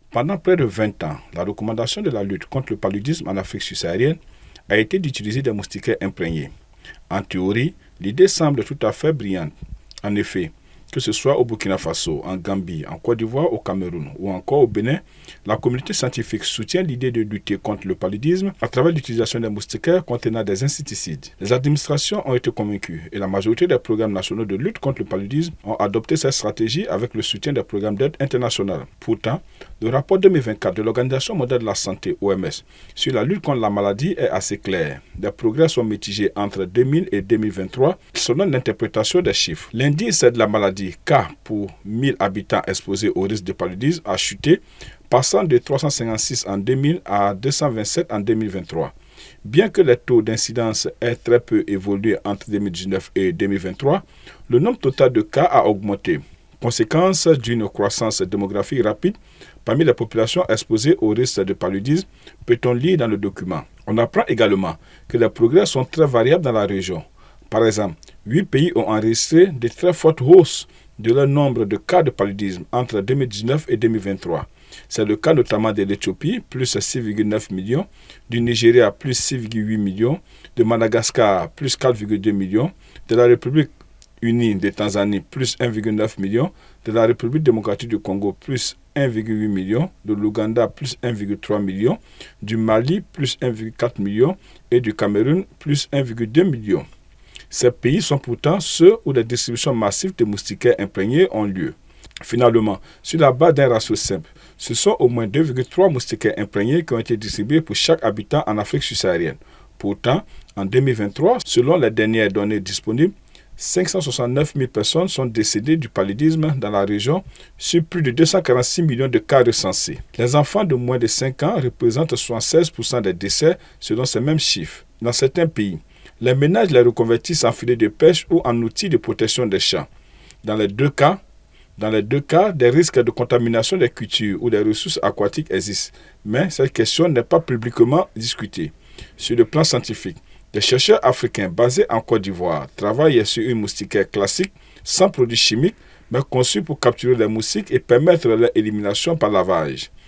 Pendant près de 20 ans, la recommandation de la lutte contre le paludisme en Afrique subsaharienne a été d'utiliser des moustiquaires imprégnés. En théorie, l'idée semble tout à fait brillante. En effet, que ce soit au Burkina Faso, en Gambie, en Côte d'Ivoire, au Cameroun ou encore au Bénin, la communauté scientifique soutient l'idée de lutter contre le paludisme à travers l'utilisation des moustiquaires contenant des insecticides. Les administrations ont été convaincues et la majorité des programmes nationaux de lutte contre le paludisme ont adopté cette stratégie avec le soutien des programmes d'aide internationale. Pourtant, le rapport 2024 de l'Organisation mondiale de la santé, OMS, sur la lutte contre la maladie est assez clair. Les progrès sont mitigés entre 2000 et 2023 selon l'interprétation des chiffres. L'indice de la maladie cas pour 1000 habitants exposés au risque de paludisme a chuté, passant de 356 en 2000 à 227 en 2023. Bien que les taux d'incidence aient très peu évolué entre 2019 et 2023, le nombre total de cas a augmenté. Conséquence d'une croissance démographique rapide parmi les populations exposées au risque de paludisme, peut-on lire dans le document. On apprend également que les progrès sont très variables dans la région. Par exemple, 8 pays ont enregistré de très fortes hausses de leur nombre de cas de paludisme entre 2019 et 2023. C'est le cas notamment de l'Éthiopie, plus 6,9 millions, du Nigeria, plus 6,8 millions, de Madagascar, plus 4,2 millions, de la République unie de Tanzanie, plus 1,9 million, de la République démocratique du Congo, plus 1,8 million, de l'Ouganda, plus 1,3 million, du Mali, plus 1,4 million et du Cameroun, plus 1,2 million. Ces pays sont pourtant ceux où des distributions massives de moustiquaires imprégnés ont lieu. Finalement, sur la base d'un ratio simple, ce sont au moins 2,3 moustiquaires imprégnés qui ont été distribués pour chaque habitant en Afrique subsaharienne. Pourtant, en 2023, selon les dernières données disponibles, 569 000 personnes sont décédées du paludisme dans la région sur plus de 246 millions de cas recensés. Les enfants de moins de 5 ans représentent 76% des décès selon ces mêmes chiffres. Dans certains pays, les ménages les reconvertissent en filets de pêche ou en outils de protection des champs. Dans les deux cas, des risques de contamination des cultures ou des ressources aquatiques existent, mais cette question n'est pas publiquement discutée. Sur le plan scientifique, des chercheurs africains basés en Côte d'Ivoire travaillent sur une moustiquaire classique sans produits chimiques, mais conçue pour capturer les moustiques et permettre leur élimination par lavage.